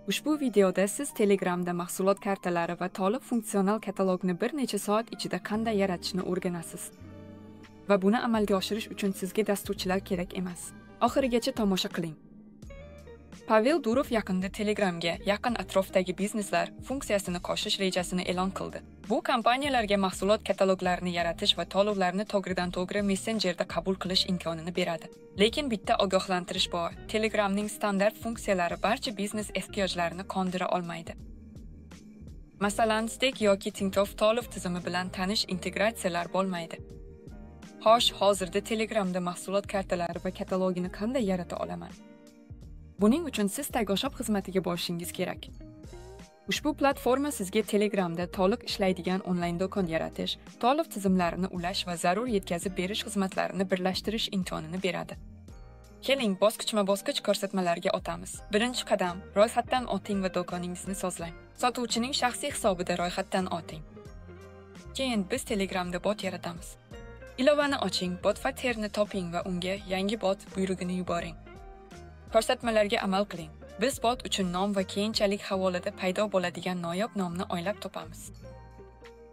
Ushbu videoda siz Telegramda mahsulot kartalari va to'liq funksional katalogni bir necha soat ichida qanday yaratishni o'rganasiz. Va buni amalga oshirish uchun sizga dasturchilar kerak emas. Oxirigacha tomosha qiling. Pavel Durov yaqinda Telegramga yaqin atrofdagi bizneslar funksiyasini qo'shish rejasini e'lon qildi. Bu kompaniyalarga mahsulot kataloglarini yaratish va to'lovlarni to'g'ridan-to'g'ri messenjerda qabul qilish imkonini beradi. Lekin bitta ogohlantirish bor. Telegramning standart funksiyalari barcha biznes ehtiyojlarini qondira olmaydi. Masalan, Stek yoki Tinkoff to'lov tizimi bilan tanish integratsiyalar bo'lmaydi. Xo'sh, hozirda Telegramda mahsulot kartalari va katalogini qanday yarata olaman? Buning uchun siz Tagoshop xizmatiga borishingiz kerak. Ushbu platforma sizga Telegramda to'liq ishlaydigan onlayn do'kon yaratish, to'lov tizimlarini ulash va zarur yetkazib berish xizmatlarini birlashtirish imkonini beradi. Keling, bosqichma-bosqich ko'rsatmalarga o'tamiz. Birinchi qadam, ro'yxatdan o'ting va do'koningizni sozlang. Sotuvchining shaxsiy hisobida ro'yxatdan o'ting. Keyin biz Telegramda bot yaratamiz. Ilovani oching, bot faterini toping va unga yangi bot buyrug'ini yuboring. Ko'rsatmalarga amal qiling. Biz bot uchun nom va keyinchalik havolada paydo bo'ladigan noyob nomni o'ylab topamiz.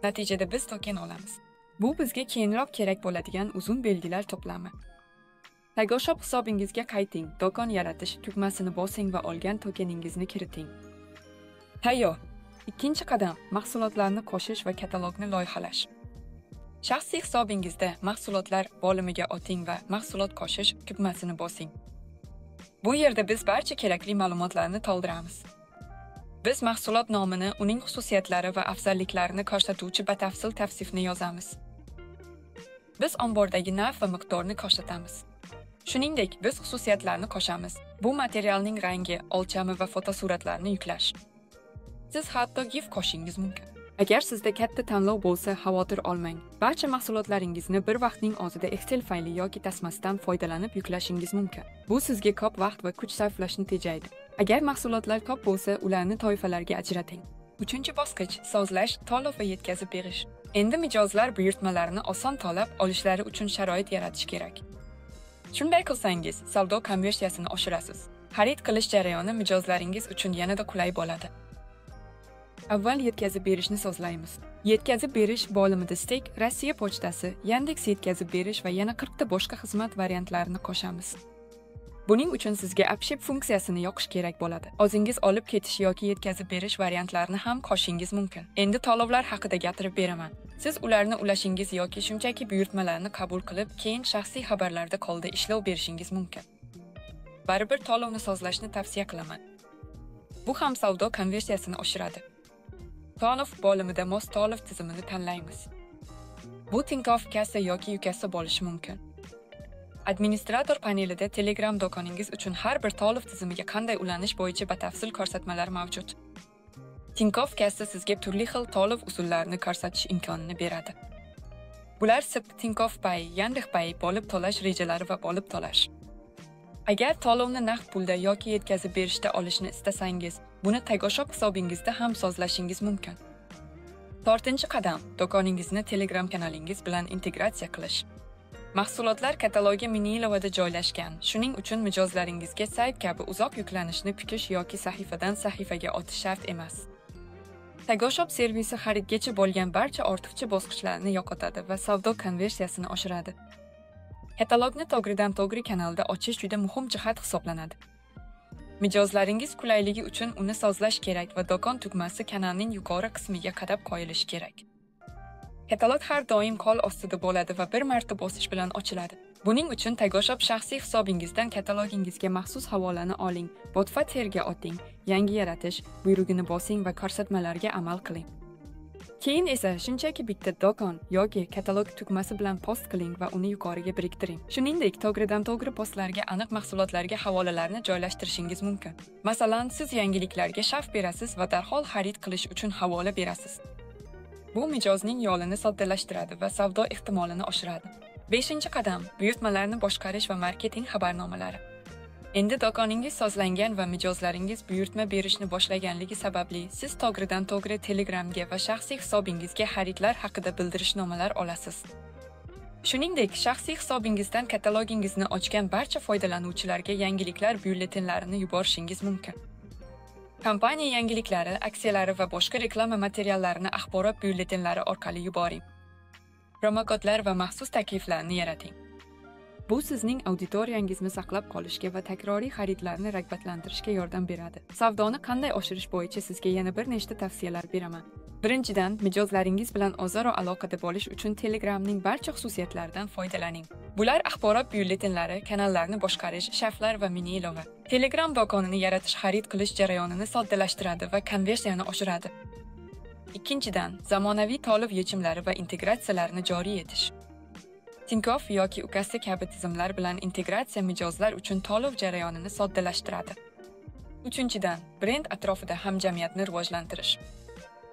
Natijada biz token olamiz. Bu bizga keyinroq kerak bo'ladigan uzun belgilar to'plami. Tagoshop hisobingizga qayting, do'kon yaratish tugmasini bosing va olgan tokeningizni kiriting. Tayyor. Ikkinchi qadam, mahsulotlarni qo'shish va katalogni loyihalash. Shaxsiy hisobingizda mahsulotlar bo'limiga o'ting va mahsulot qo'shish tugmasini bosing. Bu yerda biz barcha kerakli ma'lumotlarni to'ldiramiz. Biz mahsulot nomini, uning xususiyatlari va afzalliklarini ko'rsatuvchi batafsil tavsifni yozamiz. Biz ombordagi narx va miqdorni ko'rsatamiz. Shuningdek, biz xususiyatlarni qo'shamiz. Bu materialning rangi, o'lchami va fotosuratlarni yuklash. Siz hatto GIF qo'shishingiz mumkin. Agar sizda katta tanlov bo'lsa, xavotir olmang. Barcha mahsulotlaringizni bir vaqtning o'zida Excel fayli yoki tasmasidan foydalanib yuklashingiz mumkin. Bu sizga ko'p vaqt va kuch sarflashni tejaydi. Agar mahsulotlar ko'p bo'lsa, ularni toifalarga ajrating. Uchinchi bosqich sozlash, to'lov va yetkazib berish. Endi mijozlar buyurtmalarni oson to'lab olishlari uchun sharoit yaratish kerak. Shunday qilsangiz, savdo konversiyasini oshirasiz. Xarid qilish jarayoni mijozlaringiz uchun yanada qulay bo'ladi. Avval yetkazib berishni sozlaymiz. Yetkazib berish bo'limida Stek, Rossiya pochtasi, Yandex yetkazib berish va yana 40 ta boshqa xizmat variantlarini qo'shamiz. Buning uchun sizga AppShip funksiyasini yoqish kerak bo'ladi. O'zingiz olib ketish yoki yetkazib berish variantlarini ham qo'shishingiz mumkin. Endi to'lovlar haqida gapirib beraman. Siz ularni ulashingiz yoki shunchaki buyurtmalarni qabul qilib, keyin shaxsiy xabarlarda qoldi ishlov berishingiz mumkin. Baribir to'lovni sozlashni tavsiya qilaman. Bu ham savdo konversiyasini oshiradi. To'lov bo'limida mos to'lov tizimini tanlaymiz. Bu Tinkoff kassa yoki Ukassa bo'lishi mumkin. Administrator panelida Telegram do'koningiz uchun har bir to'lov tizimiga qanday ulanish bo'yicha batafsil ko'rsatmalar mavjud. Tinkoff kassa sizga turli xil to'lov usullarini ko'rsatish imkonini beradi. Bular SIP, Tinkoff Pay, Yandex Pay, bo'lib to'lash rejalari va bo'lib to'lash. Agar to'lovni naqd pulda yoki yetkazib berishda olishni istasangiz, buni Tagoshop hisobingizda ham sozlashingiz mumkin. 4-chi qadam, do'koningizni Telegram kanalingiz bilan integratsiya qilish. Mahsulotlar katalogi mini ilovada joylashgan. Shuning uchun mijozlaringizga sayt kabi uzoq yuklanishni kutish yoki sahifadan sahifaga o'tish shart emas. Tagoshop servisi xaridgacha bo'lgan barcha ortiqcha bosqichlarni yo'qotadi va savdo konversiyasini oshiradi. Katalogni to'g'ridan-to'g'ri kanalda ochish juda muhim jihat hisoblanadi. Mijozlaringiz qulayligi uchun uni sozlash kerak va do'kon tugmasi kanalning yuqori qismiga qadab qo'yilishi kerak. Katalog har doim qo'l ostida bo'ladi va bir marta bosish bilan ochiladi. Buning uchun Tagoshop shaxsiy hisobingizdan katalogingizga maxsus havolani oling, bot-faterga o'ting, yangi yaratish buyrug'ini bosing va ko'rsatmalarga amal qiling. Keyin esa shunchaki bitta do'kon yoki katalog tugmasi bilan post qiling va uni yuqoriga biriktiring. Shuningdek, to'g'ridan-to'g'ri postlarga aniq mahsulotlarga havolalarni joylashtirishingiz mumkin. Masalan, siz yangiliklarga sharh berasiz va darhol xarid qilish uchun havola berasiz. Bu mijozning yo'lini soddalashtiradi va savdo ehtimolini oshiradi. 5-chi qadam, buyurtmalarni boshqarish va marketing xabarnomalari. Endi do'koningiz sozlangan va mijozlaringiz buyurtma berishni boshlaganligi sababli siz to'g'ridan-to'g'ri Telegramga va shaxsiy hisobingizga xaridlar haqida bildirishnomalar olasiz. Shuningdek, shaxsiy hisobingizdan katalogingizni ochgan barcha foydalanuvchilarga yangiliklar byulletenlarini yuborishingiz mumkin. Kompaniya yangiliklari, aksiyalari va boshqa reklama materiallarini axborot byulletenlari orqali yuboring. Promokodlar va maxsus takliflarni yarating. Bu sizning auditoriyangizni saqlab qolishga va takroriy xaridlarni rag'batlantirishga yordam beradi. Savdoni qanday oshirish bo'yicha sizga yana bir nechta tavsiyalar beraman. Birinchidan, mijozlaringiz bilan o'zaro aloqada bo'lish uchun Telegramning barcha xususiyatlaridan foydalaning. Bular axborot byulletenlari, kanallarni boshqarish, shaflar va mini ilova. Telegram do'konini yaratish xarid qilish jarayonini soddalashtiradi va konversiyani oshiradi. Ikkinchidan, zamonaviy to'lov yechimlari va integratsiyalarni joriy etish. Tinkoff yoki Ukassi kabi tizimlar bilan integratsiya mijozlar uchun to'lov jarayonini soddalashtiradi. Uchinchidan, brend atrofida hamjamiyatni rivojlantirish.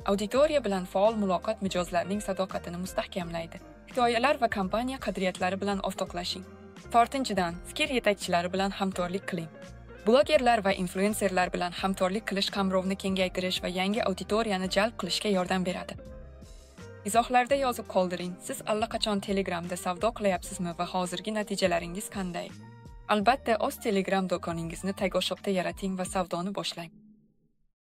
Auditoriya bilan faol muloqot mijozlarning sadoqatini mustahkamlaydi. Hikoyalar va kompaniya qadriyatlari bilan o'rtoqlashing. To'rtinchidan, fikr yetakchilari bilan hamkorlik qiling. Blogerlar va influenserlar bilan hamkorlik qilish qamrovni kengaytirish va yangi auditoriyani jalb qilishga yordam beradi. Izohlarda yozib qoldiring, siz allaqachon Telegramda savdo qilyapsizmi va hozirgi natijalaringiz qanday? Albatta, o'z Telegram do'koningizni Tagoshopda yarating va savdoni boshlang.